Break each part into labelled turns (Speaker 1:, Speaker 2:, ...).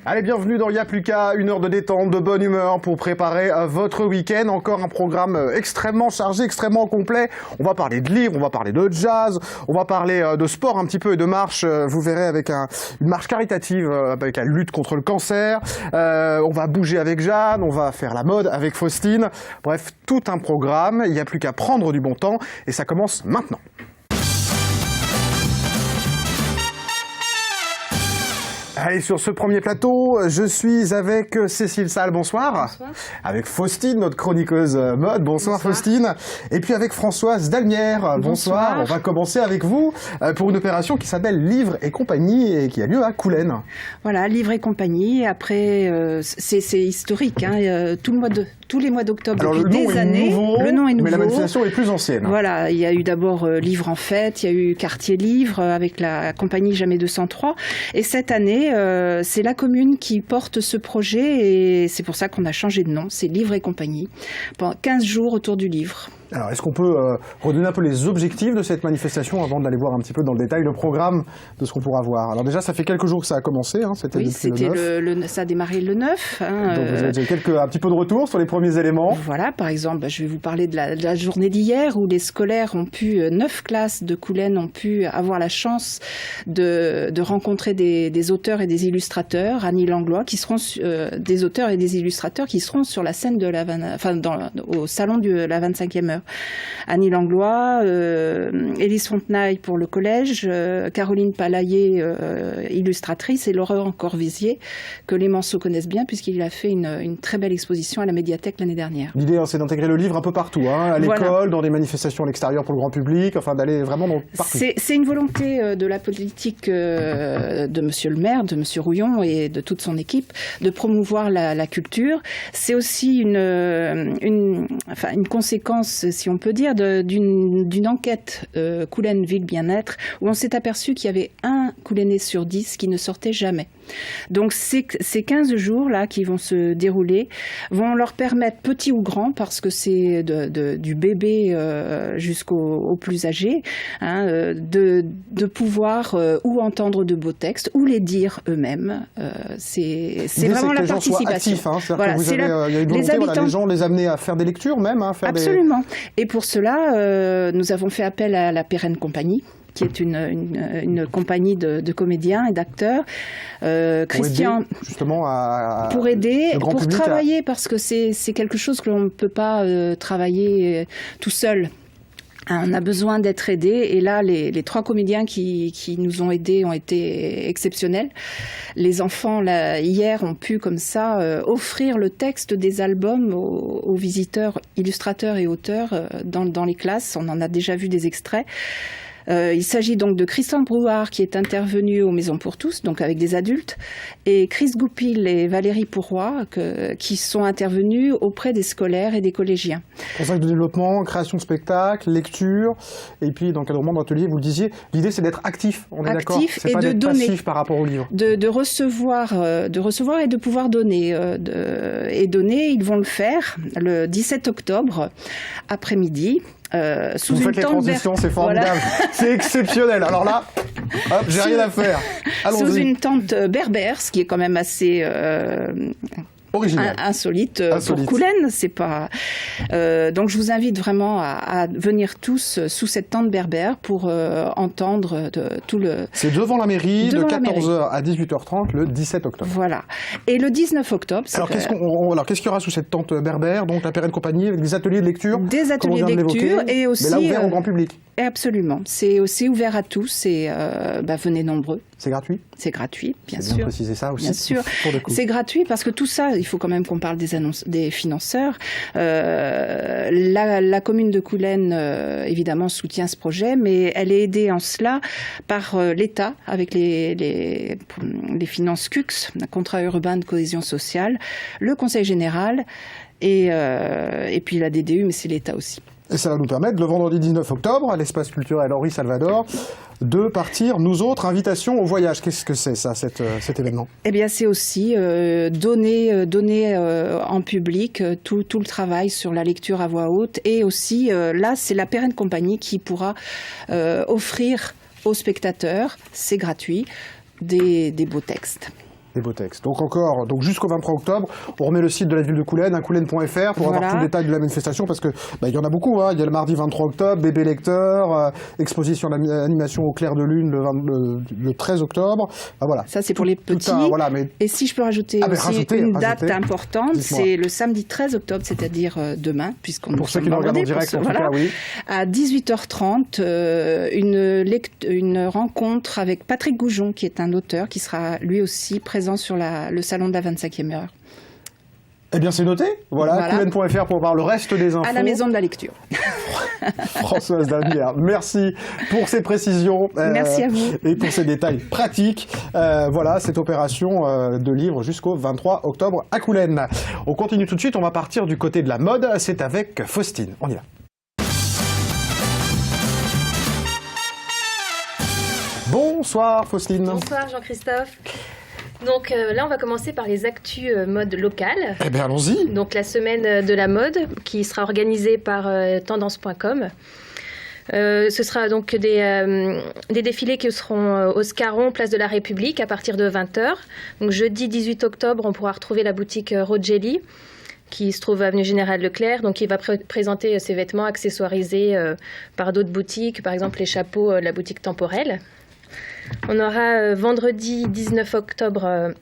Speaker 1: Allez, bienvenue dans Y'a plus qu'à, une heure de détente, de bonne humeur pour préparer votre week-end. Encore un programme extrêmement chargé, extrêmement complet. On va parler de livres, on va parler de jazz, on va parler de sport un petit peu et de marche. Vous verrez avec une marche caritative, avec la lutte contre le cancer. On va bouger avec Jeanne, on va faire la mode avec Faustine. Bref, tout un programme. Il n'y a plus qu'à prendre du bon temps et ça commence maintenant. Allez, sur ce premier plateau, je suis avec Cécile Salle, bonsoir.
Speaker 2: Bonsoir.
Speaker 1: Avec Faustine, notre chroniqueuse mode, bonsoir Faustine. Et puis avec Françoise Dalmière, bonsoir. On va commencer avec vous pour une opération qui s'appelle Livres et compagnie et qui a lieu à Coulennes.
Speaker 2: Voilà, Livres et compagnie. Après, c'est historique, hein, tous les mois d'octobre depuis des années. Le nom est nouveau.
Speaker 1: Mais la manifestation est plus ancienne.
Speaker 2: Voilà, il y a eu d'abord Livres en fête, il y a eu Quartier Livre avec la compagnie Jamais 203. Et cette année, c'est la commune qui porte ce projet et c'est pour ça qu'on a changé de nom. C'est Livres et compagnie. Pendant 15 jours autour du livre.
Speaker 1: Alors, est-ce qu'on peut redonner un peu les objectifs de cette manifestation avant d'aller voir un petit peu dans le détail le programme de ce qu'on pourra voir? Alors déjà, ça fait quelques jours que ça a commencé, hein, c'était le 9.
Speaker 2: Ça a démarré le 9. Hein,
Speaker 1: donc vous avez déjà un petit peu de retour sur les premiers éléments.
Speaker 2: Voilà, par exemple, je vais vous parler de la journée d'hier où les scolaires ont pu, 9 classes de Coulennes ont pu avoir la chance de rencontrer des auteurs et des illustrateurs, Annie Langlois, qui seront des auteurs et des illustrateurs qui seront sur la scène de au salon de la 25e heure. Annie Langlois, Élise Fontenaille pour le collège, Caroline Palaillé, illustratrice, et Laurent Corvisier, que les Manceaux connaissent bien puisqu'il a fait une très belle exposition à la médiathèque l'année dernière.
Speaker 1: L'idée, c'est d'intégrer le livre un peu partout, hein, à l'école, voilà, dans des manifestations à l'extérieur pour le grand public, enfin d'aller vraiment partout.
Speaker 2: C'est une volonté de la politique de Monsieur le maire, de Monsieur Rouillon et de toute son équipe de promouvoir la culture. C'est aussi une conséquence, si on peut dire, d'une enquête Coulennes Ville Bien-être où on s'est aperçu qu'il y avait un Coulennais sur 10 qui ne sortait jamais. Donc ces 15 jours-là qui vont se dérouler vont leur permettre, petits ou grands, parce que c'est du bébé jusqu'au plus âgé, hein, de pouvoir ou entendre de beaux textes ou les dire eux-mêmes. C'est vraiment la participation.
Speaker 1: Actifs, hein, voilà, il y a une volonté, les gens les amener à faire des lectures même. Hein,
Speaker 2: absolument. Et pour cela, nous avons fait appel à la Pérenne Compagnie, qui est une compagnie de comédiens et d'acteurs. Christian, pour aider, pour travailler, parce que c'est quelque chose que l'on ne peut pas travailler tout seul. On a besoin d'être aidés et là, les 3 comédiens qui nous ont aidés ont été exceptionnels. Les enfants, là, hier, ont pu comme ça offrir le texte des albums aux visiteurs, illustrateurs et auteurs dans les classes. On en a déjà vu des extraits. Il s'agit donc de Christian Brouard qui est intervenu aux Maisons pour tous, donc avec des adultes, et Chris Goupil et Valérie Pourroy qui sont intervenus auprès des scolaires et des collégiens.
Speaker 1: Conseil de développement, création de spectacles, lecture, et puis d'encadrement d'ateliers, vous le disiez, l'idée c'est d'être actif, on est d'accord? C'est pas d'être passif par rapport au livre.
Speaker 2: De recevoir et de pouvoir donner. Et donner, ils vont le faire le 17 octobre après-midi.
Speaker 1: Vous faites les transitions, c'est formidable, voilà. C'est exceptionnel. Alors là, hop, j'ai rien à faire. Allons-y.
Speaker 2: Sous une tente berbère, ce qui est quand même assez insolite pour Coulennes, c'est pas. Donc je vous invite vraiment à venir tous sous cette tente berbère pour entendre tout le.
Speaker 1: C'est devant la mairie, de 14h à 18h30 le 17 octobre.
Speaker 2: Voilà. Et le 19 octobre.
Speaker 1: Alors qu'est-ce qu'il y aura sous cette tente berbère? Donc la Pérenne Compagnie avec des ateliers de lecture.
Speaker 2: Des ateliers de lecture et aussi.
Speaker 1: Mais là ouvert au grand public.
Speaker 2: Absolument. C'est aussi ouvert à tous et venez nombreux.
Speaker 1: C'est gratuit?
Speaker 2: C'est gratuit, bien sûr.
Speaker 1: Bien préciser ça aussi.
Speaker 2: Bien sûr. C'est gratuit parce que tout ça, il faut quand même qu'on parle des financeurs. La commune de Coulennes, évidemment, soutient ce projet, mais elle est aidée en cela par l'État avec les finances CUX, un contrat urbain de cohésion sociale, le Conseil général et puis la DDU, mais c'est l'État aussi.
Speaker 1: Et ça va nous permettre, le vendredi 19 octobre, à l'espace culturel Henri Salvador, de partir, nous autres, invitation au voyage. Qu'est-ce que c'est ça, cet événement? Eh
Speaker 2: bien, c'est aussi donner en public tout le travail sur la lecture à voix haute. Et aussi, là, c'est la Pérenne Compagnie qui pourra offrir aux spectateurs, c'est gratuit, des beaux textes.
Speaker 1: Des beaux textes. Donc jusqu'au 23 octobre, on remet le site de la ville de Coulennes, coulennes.fr, pour avoir tout le détail de la manifestation, parce que il y en a beaucoup. Il y a le mardi 23 octobre, bébé lecteur, exposition d'animation au clair de lune le 13 octobre. Voilà.
Speaker 2: Ça, c'est pour les petits. Et si je peux rajouter une date importante, c'est le samedi 13 octobre, c'est-à-dire demain, puisqu'on
Speaker 1: pour ceux qui nous regardent en direct, en tout cas, oui.
Speaker 2: À 18h30, une rencontre avec Patrick Goujon, qui est un auteur, qui sera lui aussi présent sur le salon de la 25e heure.
Speaker 1: Eh bien, c'est noté. Voilà. Coulennes.fr pour voir le reste des infos.
Speaker 2: À la maison de la lecture.
Speaker 1: Françoise Dalmière, merci pour ces précisions.
Speaker 2: Merci à vous.
Speaker 1: Et pour ces détails pratiques. Voilà, cette opération de livre jusqu'au 23 octobre à Coulennes. On continue tout de suite. On va partir du côté de la mode. C'est avec Faustine. On y va. Bonsoir Faustine.
Speaker 3: Bonsoir Jean-Christophe. Donc là, on va commencer par les actus mode locales.
Speaker 1: Eh bien, allons-y.
Speaker 3: Donc la semaine de la mode qui sera organisée par tendance.com. Ce sera donc des défilés qui seront au Scarron, place de la République, à partir de 20h. Donc jeudi 18 octobre, on pourra retrouver la boutique Rogelli, qui se trouve avenue Général Leclerc, donc il va présenter ses vêtements accessoirisés par d'autres boutiques, par exemple les chapeaux de la boutique Temporelle. On aura vendredi 19 octobre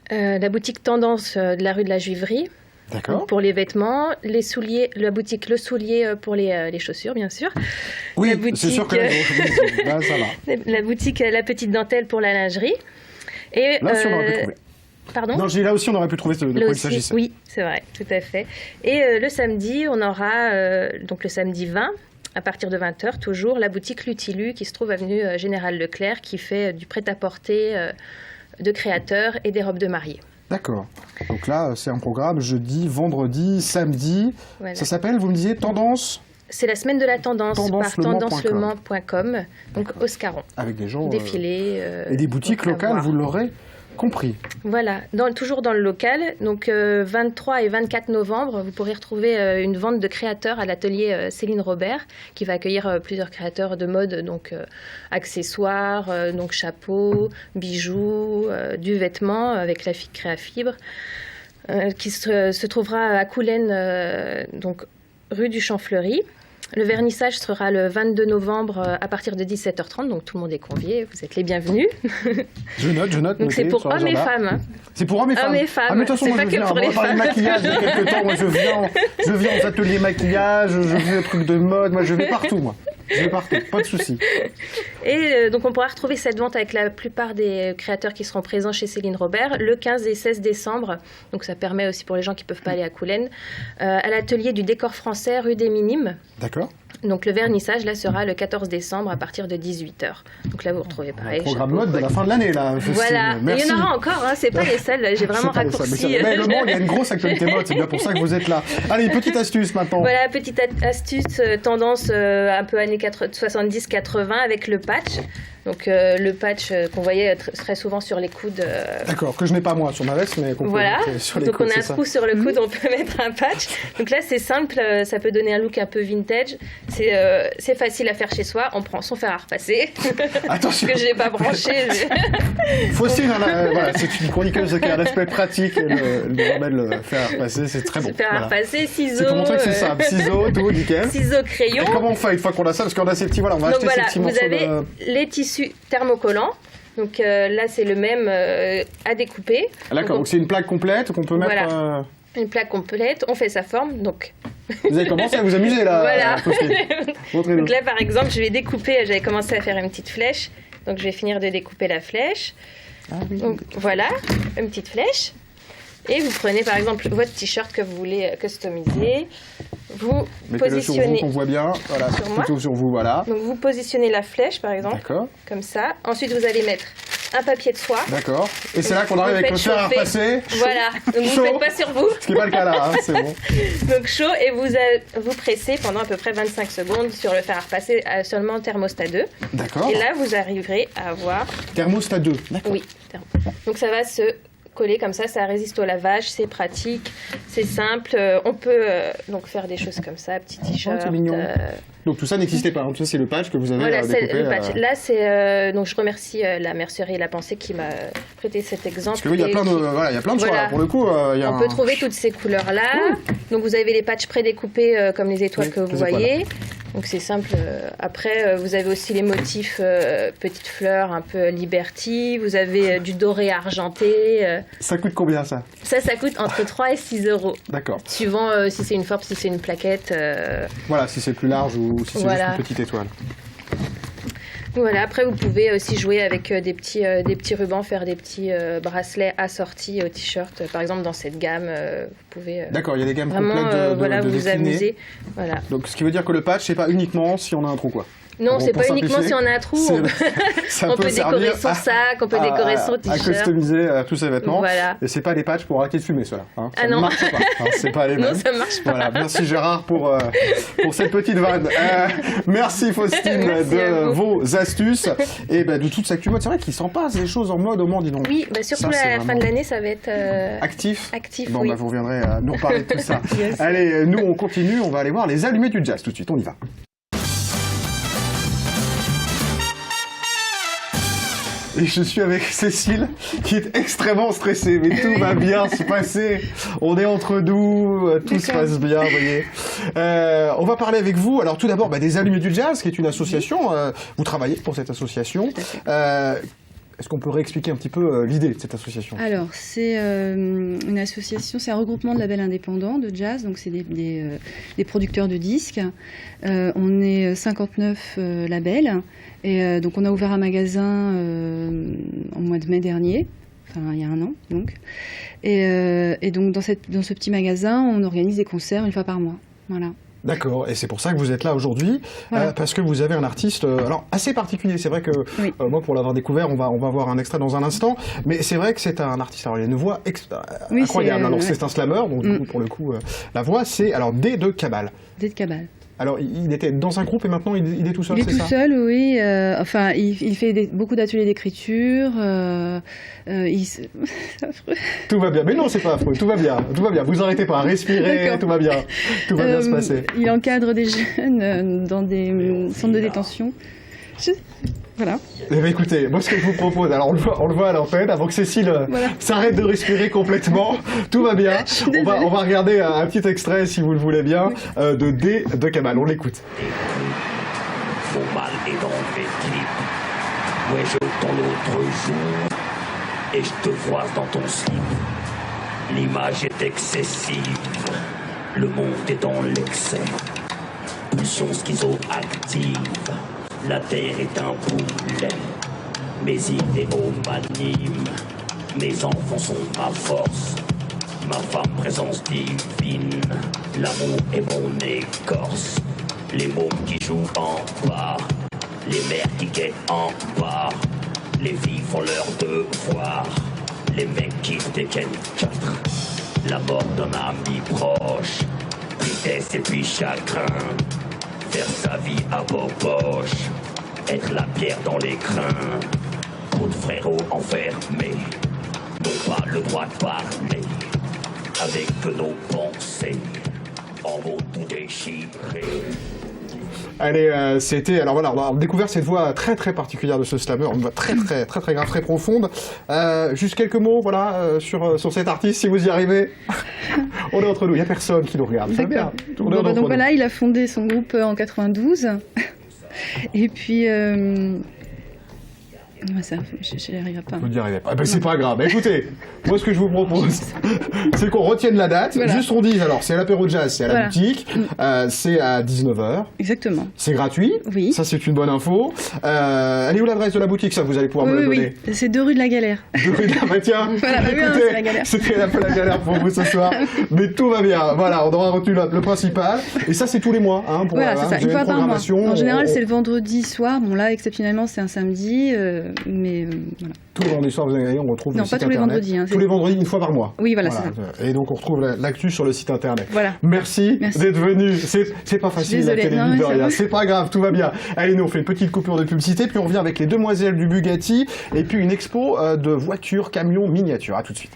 Speaker 3: la boutique Tendance de la rue de la Juiverie.
Speaker 1: D'accord.
Speaker 3: Pour les vêtements, les souliers, la boutique Le Soulier pour les chaussures, bien sûr.
Speaker 1: Oui, c'est sûr que là, ça va.
Speaker 3: La boutique La Petite Dentelle pour la lingerie. Et,
Speaker 1: là, si on aurait pu trouver.
Speaker 3: Pardon ?
Speaker 1: Non, je dis là aussi, on aurait pu trouver de quoi il s'agissait.
Speaker 3: Oui, c'est vrai, tout à fait. Et le samedi, on aura, donc le samedi 20, à partir de 20h, toujours, la boutique Lutilu, qui se trouve avenue Général Leclerc, qui fait du prêt-à-porter de créateurs et des robes de mariée.
Speaker 1: D'accord. Donc là, c'est un programme jeudi, vendredi, samedi. Voilà. Ça s'appelle, vous me disiez, Tendance ?
Speaker 3: C'est la semaine de la tendance par tendancelemans.com, donc au Scarron.
Speaker 1: Avec des gens
Speaker 3: défilés.
Speaker 1: Et des boutiques locales, vous l'aurez compris.
Speaker 3: Voilà, toujours dans le local. Donc 23 et 24 novembre, vous pourrez retrouver une vente de créateurs à l'atelier Céline Robert, qui va accueillir plusieurs créateurs de mode, donc accessoires, donc chapeaux, bijoux, du vêtement avec la fibre Créafibre, qui se trouvera à Coulennes, donc rue du Champ-Fleury. Le vernissage sera le 22 novembre à partir de 17h30, donc tout le monde est convié, vous êtes les bienvenus.
Speaker 1: Je note.
Speaker 3: Donc c'est pour hommes et femmes. Hein.
Speaker 1: C'est pour hommes et femmes.
Speaker 3: Hommes et femmes.
Speaker 1: Ah, mais de toute façon, moi, je viens. On va parler de maquillage il y a quelques temps. Moi, je viens aux ateliers maquillage, je viens aux trucs de mode, moi je vais partout, moi. Je vais partout, pas de souci.
Speaker 3: Et donc on pourra retrouver cette vente avec la plupart des créateurs qui seront présents chez Céline Robert le 15 et 16 décembre. Donc ça permet aussi pour les gens qui ne peuvent pas aller à Coulennes, à l'atelier du décor français rue des Minimes.
Speaker 1: D'accord.
Speaker 3: Donc le vernissage là sera le 14 décembre à partir de 18h. Donc là vous retrouvez pareil.
Speaker 1: Un programme mode de la fin de l'année là.
Speaker 3: Voilà.
Speaker 1: Merci.
Speaker 3: Et il y en aura encore, hein, c'est pas les seuls. J'ai vraiment raccourci.
Speaker 1: Mais le monde, il y a une grosse actualité mode, c'est bien pour ça que vous êtes là. Allez, petite astuce maintenant.
Speaker 3: Voilà, petite astuce tendance un peu années 70-80 avec le patch. Donc le patch qu'on voyait très souvent sur les coudes.
Speaker 1: D'accord, que je n'ai pas moi sur ma veste, mais qu'on peut mettre sur les coudes.
Speaker 3: Donc on a un trou sur le coude, on peut mettre un patch. Donc là c'est simple, ça peut donner un look un peu vintage. C'est facile à faire chez soi. On prend son fer à repasser.
Speaker 1: Attention.
Speaker 3: Que je n'ai pas branché.
Speaker 1: Faustine, voilà, c'est une chroniqueuse qui a un respect pratique. Le remède le fer à repasser, c'est très bon.
Speaker 3: Fer à repasser, ciseaux.
Speaker 1: C'est pour montrer que c'est simple. Ciseaux, tout, nickel.
Speaker 3: Ciseaux, crayons.
Speaker 1: Et comment on fait une fois qu'on a ça? Parce qu'on a ces petits, voilà, on va acheter ces petits morceaux.
Speaker 3: Vous avez les tissus thermocollants. Donc là, c'est le même à découper.
Speaker 1: D'accord, donc c'est une plaque complète qu'on peut mettre...
Speaker 3: Voilà. Une plaque complète, on fait sa forme, donc...
Speaker 1: Vous avez commencé à vous amuser, là.
Speaker 3: Voilà.
Speaker 1: Donc
Speaker 3: là, par exemple, je vais découper, j'avais commencé à faire une petite flèche, donc je vais finir de découper la flèche.
Speaker 1: Ah, oui.
Speaker 3: Donc voilà, une petite flèche. Et vous prenez, par exemple, votre t-shirt que vous voulez customiser. Vous
Speaker 1: mettez-le
Speaker 3: positionnez...
Speaker 1: sur vous, qu'on voit bien. Voilà, plutôt sur vous, voilà.
Speaker 3: Donc vous positionnez la flèche, par exemple. D'accord. Comme ça. Ensuite, vous allez mettre un papier de soie.
Speaker 1: D'accord. Et c'est là qu'on arrive avec le fer à repasser.
Speaker 3: Voilà. Donc vous ne faites pas sur vous.
Speaker 1: Ce qui n'est pas le cas là, hein, c'est bon.
Speaker 3: Donc chaud, et vous pressez pendant à peu près 25 secondes sur le fer à repasser à seulement thermostat 2.
Speaker 1: D'accord.
Speaker 3: Et là, vous arriverez à avoir...
Speaker 1: Thermostat 2, d'accord.
Speaker 3: Oui. Donc ça va se collé comme ça résiste au lavage, c'est pratique, c'est simple. On peut donc faire des choses comme ça, petit t-shirt.
Speaker 1: C'est mignon. Donc tout ça n'existait pas, hein. Tout ça c'est le patch que vous avez
Speaker 3: voilà,
Speaker 1: découpé.
Speaker 3: C'est le patch. Là, c'est donc je remercie la mercerie et la pensée qui m'a prêté cet exemple.
Speaker 1: Parce que oui, il y a plein de, y a plein de choix là, pour le coup.
Speaker 3: On peut trouver toutes ces couleurs-là. Donc vous avez les patchs prédécoupés comme les étoiles que vous voyez. Donc c'est simple. Après, vous avez aussi les motifs petites fleurs un peu Liberty. Vous avez du doré argenté.
Speaker 1: Ça coûte combien ça ?
Speaker 3: Ça coûte entre 3 et 6 euros.
Speaker 1: D'accord.
Speaker 3: Suivant si c'est une forme, si c'est une plaquette.
Speaker 1: Voilà, si c'est plus large ou si c'est juste une petite étoile.
Speaker 3: Voilà, après vous pouvez aussi jouer avec des petits rubans, faire des petits bracelets assortis au t-shirt. Par exemple, dans cette gamme, vous pouvez
Speaker 1: d'accord, il y a des gammes
Speaker 3: vraiment
Speaker 1: complètes de
Speaker 3: vous amuser. Voilà.
Speaker 1: Donc ce qui veut dire que le patch, c'est pas uniquement si on a un trou, quoi.
Speaker 3: Non, c'est pas uniquement si on a un trou. On peut décorer son sac, on peut décorer son t-shirt.
Speaker 1: À customiser tous ses vêtements.
Speaker 3: Voilà.
Speaker 1: Et c'est pas des patchs pour arrêter de fumer, cela. Hein. Ça
Speaker 3: non.
Speaker 1: ne marche pas. Hein. C'est pas les mêmes.
Speaker 3: Non, ça marche pas.
Speaker 1: Voilà. Merci Gérard pour cette petite vanne. Merci Faustine de vos astuces et de toute cette mode. C'est vrai qu'il s'en passe des choses en mode au monde, dis donc.
Speaker 3: Oui, surtout à la fin de l'année, ça va être
Speaker 1: actif.
Speaker 3: Actif.
Speaker 1: Bon,
Speaker 3: oui.
Speaker 1: Vous reviendrez nous reparler de tout ça.
Speaker 3: Yes.
Speaker 1: Allez, nous on continue. On va aller voir les allumés du jazz tout de suite. On y va. Et je suis avec Cécile, qui est extrêmement stressée, mais tout va bien se passer. On est entre nous, tout se passe bien, vous voyez. On va parler avec vous, alors tout d'abord, des Allumés du Jazz, qui est une association. Vous travaillez pour cette association. Est-ce qu'on peut réexpliquer un petit peu l'idée de cette association ?
Speaker 4: Alors, c'est une association, c'est un regroupement de labels indépendants de jazz, donc c'est des producteurs de disques. On est 59 labels, et donc on a ouvert un magasin au mois de mai dernier, enfin il y a un an donc. Et donc dans ce petit magasin, on organise des concerts une fois par mois. Voilà.
Speaker 1: D'accord, et c'est pour ça que vous êtes là aujourd'hui, voilà. Parce que vous avez un artiste alors assez particulier. C'est vrai que moi, pour l'avoir découvert, on va voir un extrait dans un instant, mais c'est vrai que c'est un artiste. Alors il a une voix incroyable. Alors c'est un slammer, donc du coup, pour le coup, la voix c'est alors D de Cabal.
Speaker 4: D de Cabal.
Speaker 1: Alors, il était dans un groupe et maintenant il est tout seul,
Speaker 4: c'est ça ? Il est tout seul, oui. Enfin, il fait beaucoup d'ateliers d'écriture. C'est affreux.
Speaker 1: Tout va bien. Mais non, c'est pas affreux. Tout va bien. Tout va bien. Vous arrêtez pas. Respirez. Tout va bien. Tout va bien se passer.
Speaker 4: Il encadre des jeunes dans des centres de détention. Voilà.
Speaker 1: Eh bien, écoutez, moi ce que je vous propose, alors on le voit à l'antenne, avant que Cécile s'arrête de respirer complètement, tout va bien. On va regarder un petit extrait, si vous le voulez bien, de D de Cabal. On l'écoute.
Speaker 5: Mon mal est dans les clips. Ouais, je t'en l'autre jour et je te vois dans ton slip. L'image est excessive, le monde est dans l'excès. Pulsion schizoactive. La terre est un boulet, mes idéaux m'animent, mes enfants sont ma force, ma femme présence divine, l'amour est mon écorce, les mômes qui jouent en bas, les mères qui guettent en bas, les filles font leur devoir, les mecs qui dégainent 4, la mort d'un ami proche, tristesse et puis chagrin. Faire sa vie à vos poches, être la pierre dans les crins, trop de frérots enfermés, n'ont pas le droit de parler, avec nos pensées, en mots tout déchirés.
Speaker 1: Allez, c'était... Alors voilà, on a découvert cette voix très très particulière de ce slammer, une voix très grave, très profonde. Juste quelques mots, voilà, sur cet artiste, si vous y arrivez. On est entre nous, il n'y a personne qui nous regarde.
Speaker 4: D'accord. Donc voilà, il a fondé son groupe en 92. Et puis... Ça, je n'y arriverai pas.
Speaker 1: Vous n'y arrivez pas. C'est pas grave. Écoutez, moi ce que je vous propose, c'est qu'on retienne la date. Voilà. Juste on dise, alors c'est à l'apéro jazz, c'est à la boutique, c'est à 19h.
Speaker 4: Exactement.
Speaker 1: C'est gratuit.
Speaker 4: Oui.
Speaker 1: Ça c'est une bonne info. Elle est où l'adresse de la boutique, ça vous allez pouvoir me le donner.
Speaker 4: Oui, c'est 2 rue de la Galère.
Speaker 1: 2 rue de la Tiens,
Speaker 4: voilà,
Speaker 1: écoutez, c'était un peu la galère pour vous ce soir. Mais tout va bien. Voilà, on aura retenu le principal. Et ça c'est tous les mois. Hein, pour,
Speaker 4: voilà, c'est ça, une fois par mois. En général, c'est le vendredi soir. Bon là, exceptionnellement, c'est un samedi. Mais voilà.
Speaker 1: Tous les vendredis soirs, vous avez on retrouve le site internet.
Speaker 4: Non, pas tous les vendredis. Hein,
Speaker 1: tous les vendredis, une fois par mois.
Speaker 4: Oui, voilà, c'est ça.
Speaker 1: Et donc, on retrouve l'actu sur le site internet.
Speaker 4: Voilà.
Speaker 1: Merci. d'être venu. C'est pas facile, la télévision de rien. C'est pas grave, tout va bien. Allez, nous, on fait une petite coupure de publicité, puis on revient avec les Demoiselles du Bugatti, et puis une expo de voitures, camions, miniatures. À tout de suite.